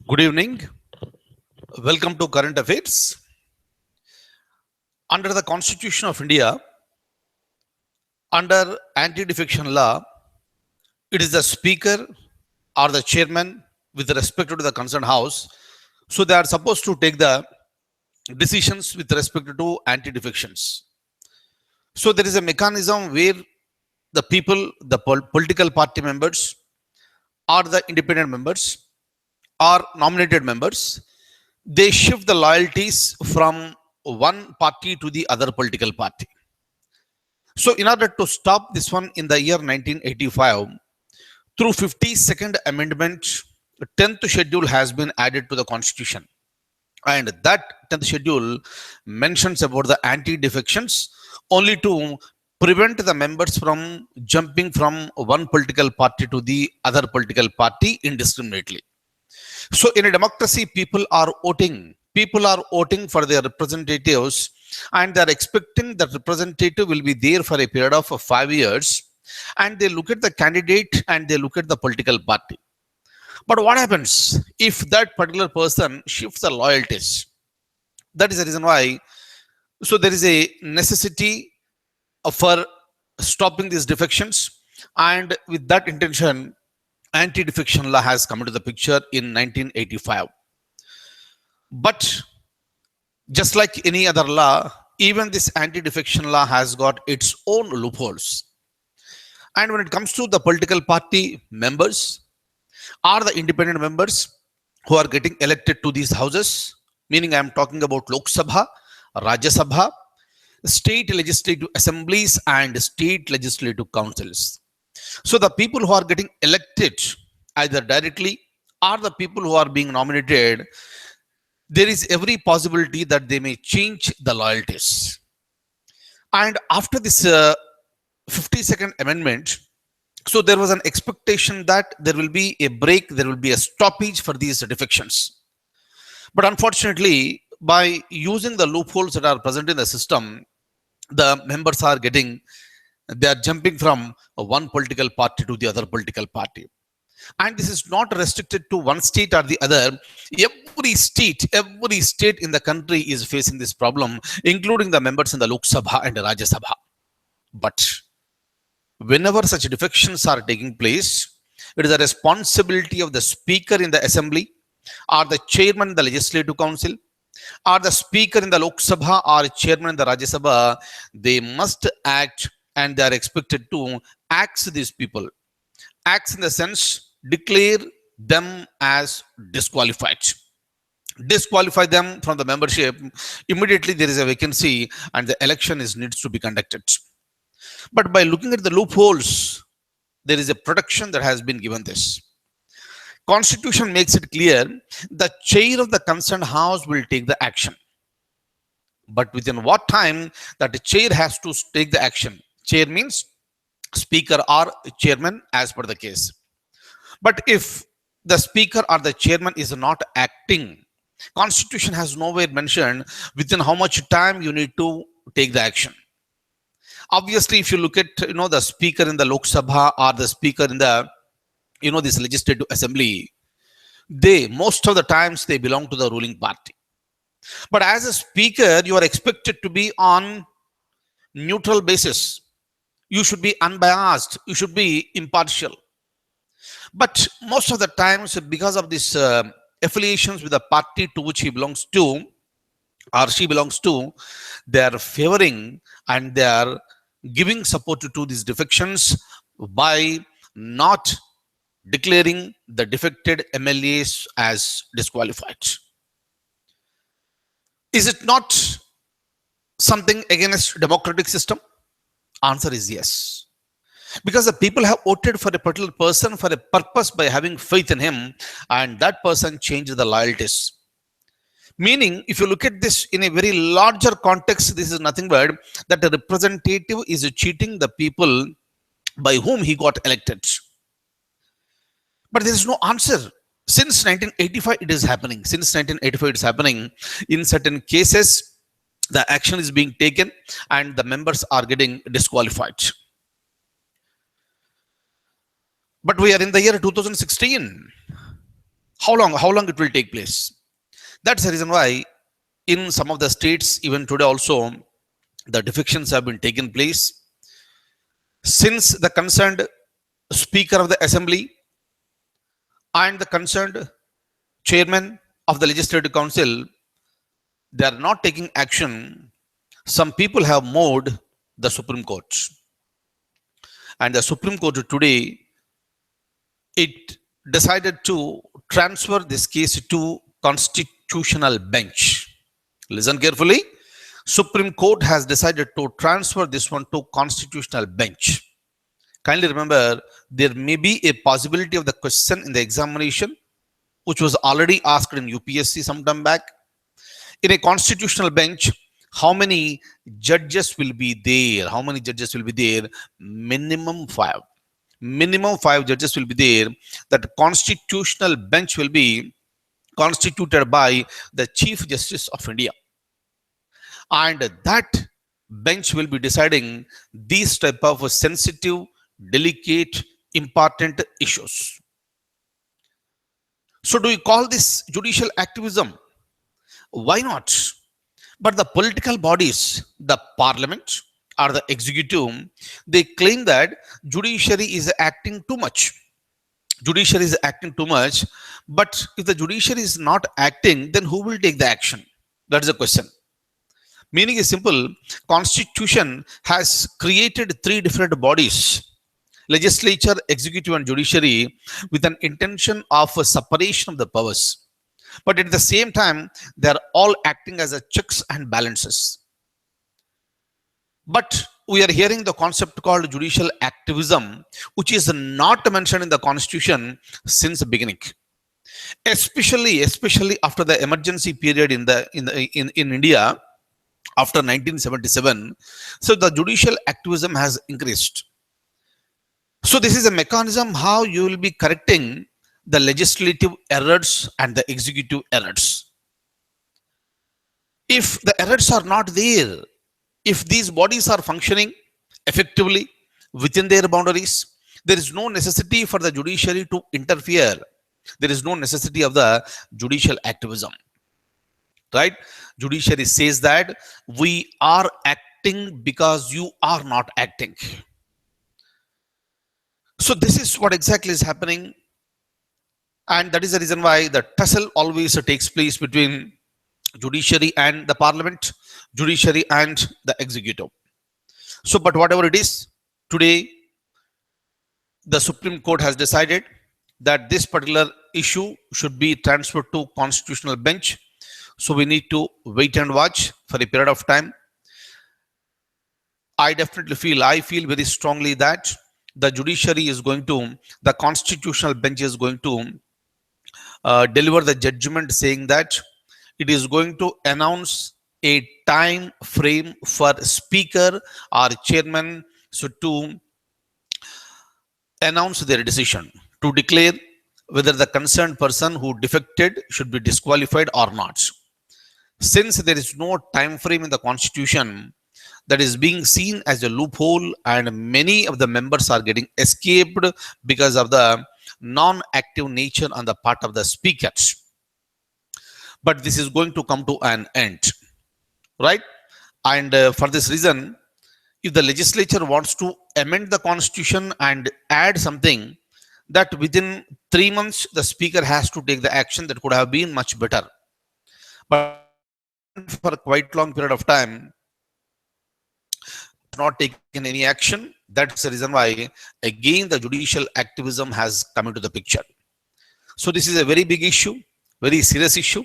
Good evening. Welcome to Current Affairs. Under the Constitution of India, under anti-defection law, it is the Speaker or the Chairman with respect to the concerned House. So they are supposed to take the decisions with respect to anti-defections. So there is a mechanism where the people, the political party members, or the independent members, or nominated members, they shift the loyalties from one party to the other political party. So, in order to stop this one in the year 1985, through 52nd Amendment, 10th schedule has been added to the Constitution. And that 10th schedule mentions about the anti-defections only to prevent the members from jumping from one political party to the other political party indiscriminately. So in a democracy, people are voting. People are voting for their representatives and they are expecting that representative will be there for a period of 5 years. And they look at the candidate and they look at the political party. But what happens if that particular person shifts the loyalties? That is the reason why. So there is a necessity for stopping these defections. And with that intention, anti-defection law has come into the picture in 1985. But just like any other law, even this anti-defection law has got its own loopholes. And when it comes to the political party members or the independent members who are getting elected to these houses, meaning I am talking about Lok Sabha, Rajya Sabha, state legislative assemblies and state legislative councils. So the people who are getting elected either directly or the people who are being nominated, there is every possibility that they may change the loyalties. And after this 52nd Amendment, so there was an expectation that there will be a break, there will be a stoppage for these defections. But unfortunately, by using the loopholes that are present in the system, the members are they are jumping from one political party to the other political party. And this is not restricted to one state or the other. Every state in the country is facing this problem, including the members in the Lok Sabha and the Rajya Sabha. But whenever such defections are taking place, it is the responsibility of the Speaker in the Assembly or the Chairman in the Legislative Council or the Speaker in the Lok Sabha or Chairman in the Rajya Sabha. They must act and they are expected to axe these people. Axe in the sense, declare them as disqualified. Disqualify them from the membership. Immediately there is a vacancy and the election needs to be conducted. But by looking at the loopholes, there is a protection that has been given this. Constitution makes it clear the chair of the concerned house will take the action. But within what time that the chair has to take the action? Chair means speaker or chairman as per the case. But if the speaker or the chairman is not acting, Constitution has nowhere mentioned within how much time you need to take the action. Obviously, if you look at the speaker in the Lok Sabha or the speaker in the this legislative assembly, most of the times they belong to the ruling party. But as a speaker, you are expected to be on neutral basis. You should be unbiased. You should be impartial. But most of the times, because of this affiliations with the party to which he belongs to or she belongs to, they are favoring and they are giving support to these defections by not declaring the defected MLAs as disqualified. Is it not something against democratic system? Answer is yes. Because the people have voted for a particular person for a purpose by having faith in him, and that person changed the loyalties. Meaning, if you look at this in a very larger context, this is nothing but that the representative is cheating the people by whom he got elected. But there is no answer. Since 1985, it is happening. Since 1985, it is happening. In certain cases, the action is being taken and the members are getting disqualified. But we are in the year 2016. How long it will take place. That's the reason why in some of the states even today also the defections have been taken place, since the concerned speaker of the assembly and the concerned chairman of the legislative council, they are not taking action. Some people have moved the Supreme Court, and the Supreme Court today, it decided to transfer this case to constitutional bench. Listen carefully. Supreme Court has decided to transfer this one to constitutional bench. Kindly remember, there may be a possibility of the question in the examination which was already asked in UPSC some time back. In a constitutional bench, how many judges will be there? How many judges will be there? Minimum 5. Minimum 5 judges will be there. That constitutional bench will be constituted by the Chief Justice of India. And that bench will be deciding these type of sensitive, delicate, important issues. So do we call this judicial activism? Why not? But the political bodies, the parliament or the executive, they claim that judiciary is acting too much. Judiciary is acting too much. But if the judiciary is not acting, then who will take the action? That is the question. Meaning is simple. Constitution has created 3 different bodies: legislature, executive, and judiciary, with an intention of a separation of the powers. But at the same time, they are all acting as a checks and balances. But we are hearing the concept called judicial activism, which is not mentioned in the Constitution since the beginning. Especially after the emergency period in India after 1977. So the judicial activism has increased. So this is a mechanism how you will be correcting the legislative errors and the executive errors. If the errors are not there, if these bodies are functioning effectively within their boundaries, there is no necessity for the judiciary to interfere. There is no necessity of the judicial activism. Right? Judiciary says that we are acting because you are not acting. So this is what exactly is happening. And that is the reason why the tussle always takes place between judiciary and the parliament, judiciary and the executive. So, but whatever it is, today the Supreme Court has decided that this particular issue should be transferred to constitutional bench. So we need to wait and watch for a period of time. I feel very strongly that the judiciary is going to, the constitutional bench is going to deliver the judgment saying that it is going to announce a time frame for speaker or chairman so to announce their decision, to declare whether the concerned person who defected should be disqualified or not. Since there is no time frame in the Constitution, that is being seen as a loophole, and many of the members are getting escaped because of the non-active nature on the part of the speakers. But this is going to come to an end, right? And for this reason, if the legislature wants to amend the Constitution and add something, that within 3 months the speaker has to take the action, that could have been much better. But for quite long period of time, not taken any action. That's the reason why again the judicial activism has come into the picture. So this is a very big issue, very serious issue.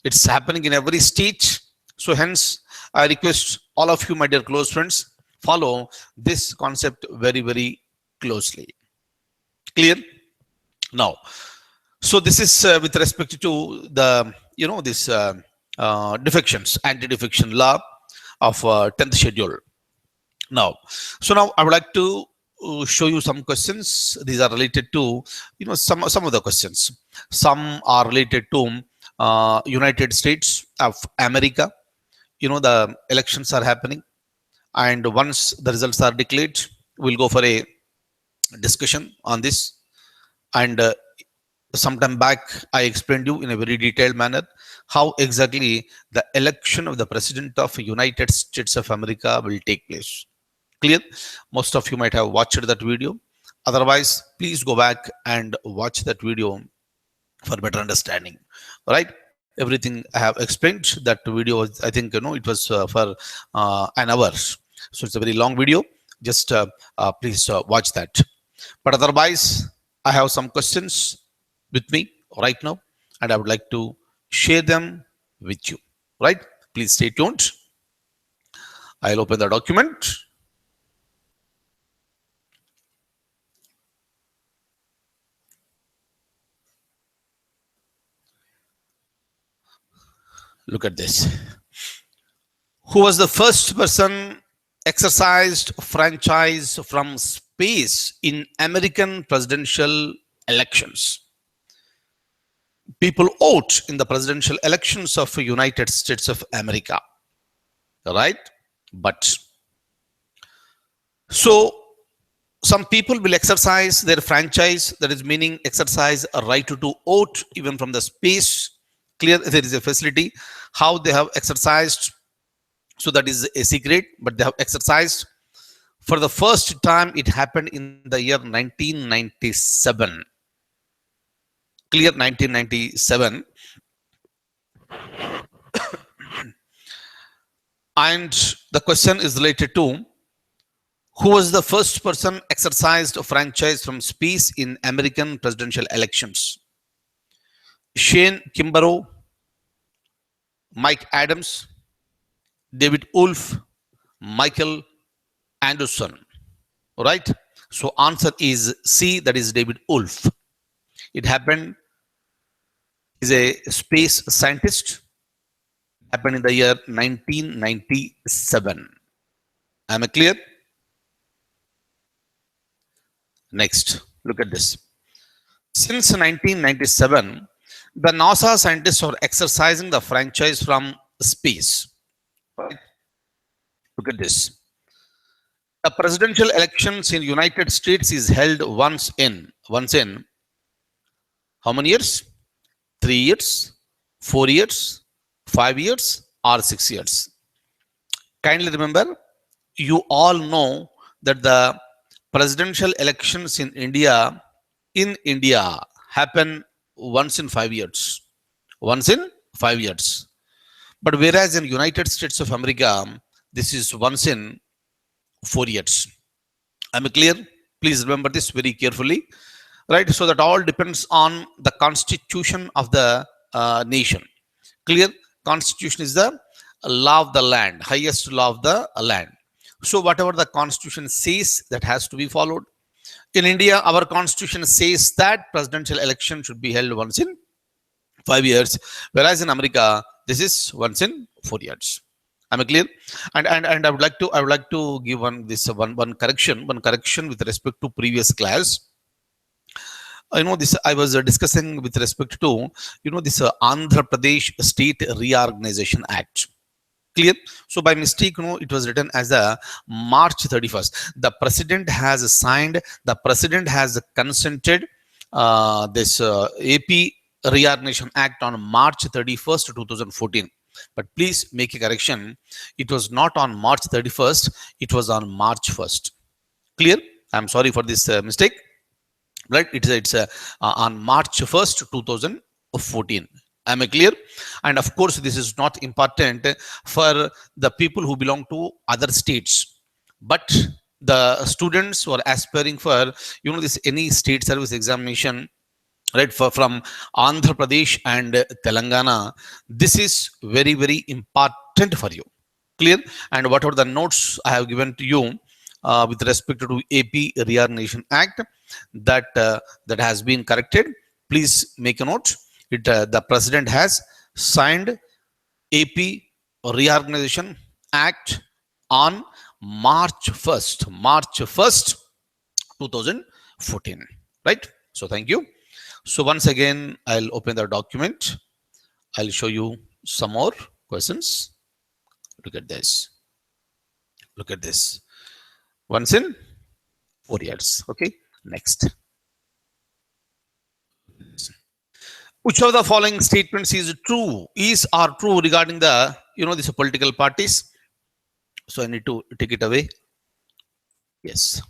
It's happening in every state. So hence I request all of you, my dear close friends, follow this concept very, very closely. Clear? Now, so this is with respect to the, this defections, anti-defection law of 10th schedule. Now, so now I would like to show you some questions. These are related to, some of the questions. Some are related to United States of America. The elections are happening, and once the results are declared, we'll go for a discussion on this. And sometime back I explained you in a very detailed manner how exactly the election of the president of United States of America will take place. Clear? Most of you might have watched that video. Otherwise, please go back and watch that video for better understanding. All right? Everything I have explained. That video was, I think, it was for an hour. So it's a very long video. Just please watch that. But otherwise, I have some questions with me right now, and I would like to share them with you. Right? Please stay tuned. I'll open the document. Look at this. Who was the first person exercised franchise from space in American presidential elections? People vote in the presidential elections of United States of America, right? But so some people will exercise their franchise, that is meaning exercise a right to vote even from the space. Clear, there is a facility how they have exercised. So that is a secret, but they have exercised. For the first time, it happened in the year 1997. Clear, 1997. And the question is related to who was the first person exercised a franchise from space in American presidential elections? Shane Kimbrough, Mike Adams, David Wolf, Michael Anderson. All right. So answer is C, that is David Wolf. It happened. He's a space scientist. Happened in the year 1997. Am I clear? Next, look at this. Since 1997, the NASA scientists are exercising the franchise from space. Right? Look at this. The presidential elections in United States is held once in how many years? 3 years, 4 years, 5 years, or 6 years. Kindly remember, you all know that the presidential elections in India happen once in 5 years. Once in 5 years. But whereas in United States of America, this is once in 4 years. Am I clear? Please remember this very carefully. Right? So that all depends on the constitution of the nation. Clear? Constitution is the law of the land, highest law of the land. So whatever the constitution says, that has to be followed. In India, our constitution says that presidential election should be held once in 5 years, whereas in America, this is once in 4 years. Am I clear? And I would like to give one correction with respect to previous class. This I was discussing with respect to this Andhra Pradesh State Reorganization Act. Clear? So by mistake, it was written as a March 31st. The president has signed, the president has consented this AP Reorganization Act on March 31st, 2014. But please make a correction. It was not on March 31st. It was on March 1st. Clear? I'm sorry for this mistake. Right? It's on March 1st, 2014. Am I clear? And of course, this is not important for the people who belong to other states, but the students who are aspiring for this any state service examination, right, from Andhra Pradesh and Telangana, this is very, very important for you. Clear? And whatever the notes I have given to you with respect to AP Reorganization Act, that has been corrected. Please make a note. The president has signed AP Reorganization Act on March 1st, 2014. Right? So thank you. So once again, I'll open the document. I'll show you some more questions. Look at this. Look at this. Once in 4 years. Okay. Next. Which of the following statements is true, is or true regarding the, these political parties? So I need to take it away. Yes,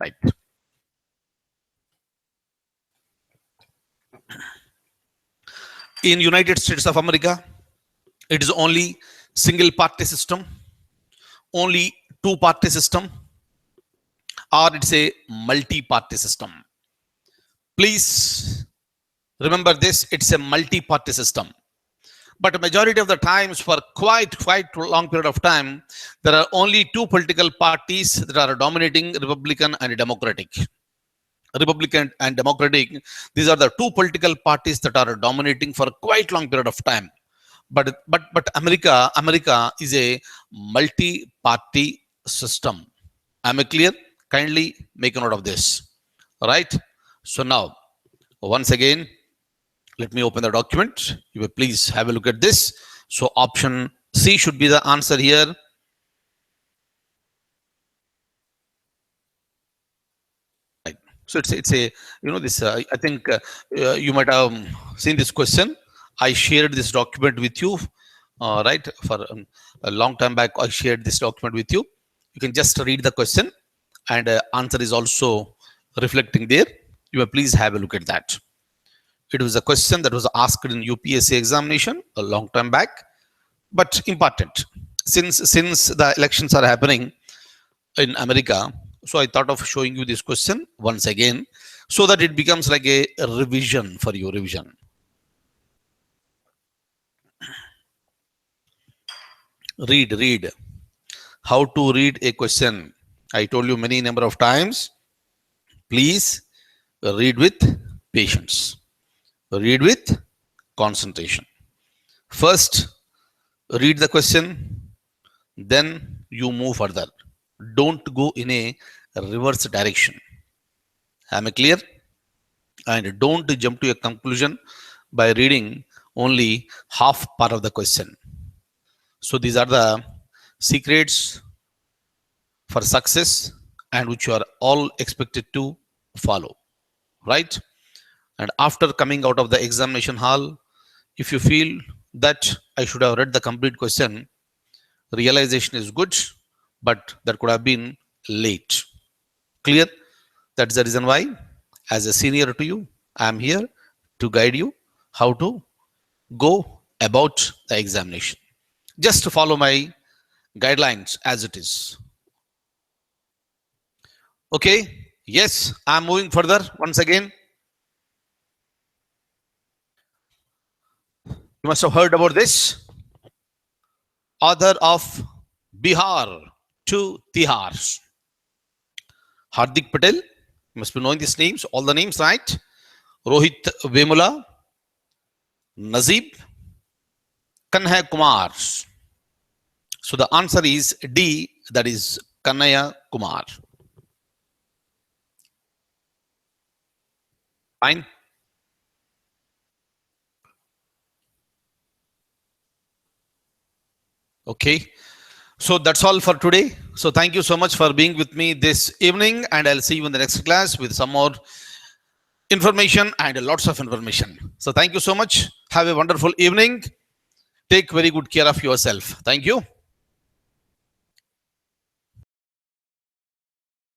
right. In United States of America, it is only single party system, only two party system, or it's a multi-party system. Please remember this, it's a multi-party system. But majority of the times, for quite long period of time, there are only two political parties that are dominating, Republican and Democratic. Republican and Democratic, these are the two political parties that are dominating for quite long period of time. But America is a multi-party system. Am I clear? Kindly make a note of this. All right. So now, once again, let me open the document. You will please have a look at this. So option C should be the answer here. Right. So it's a this I think you might have seen this question. I shared this document with you, right? For a long time back, I shared this document with you. You can just read the question, and answer is also reflecting there. You may please have a look at that. It was a question that was asked in UPSC examination a long time back, but important since the elections are happening in America. So I thought of showing you this question once again, so that it becomes like a revision for you. Revision. Read. How to read a question. I told you many number of times. Please read with patience. Read with concentration. First, read the question, then you move further. Don't go in a reverse direction. Am I clear? And don't jump to a conclusion by reading only half part of the question. So these are the secrets for success, and which you are all expected to follow, right? And after coming out of the examination hall, if you feel that I should have read the complete question, realization is good, but that could have been late. Clear? That's the reason why, as a senior to you, I am here to guide you how to go about the examination. Just to follow my guidelines as it is. Okay, yes, I'm moving further once again. You must have heard about this. Author of Bihar to Tihar. Hardik Patel. You must be knowing these names, all the names, right? Rohit Vemula, Nazib, Kanhaiya Kumar. So the answer is D, that is Kanhaiya Kumar. Fine. Okay. So that's all for today. So thank you so much for being with me this evening, and I'll see you in the next class with some more information and lots of information. So thank you so much. Have a wonderful evening. Take very good care of yourself. Thank you.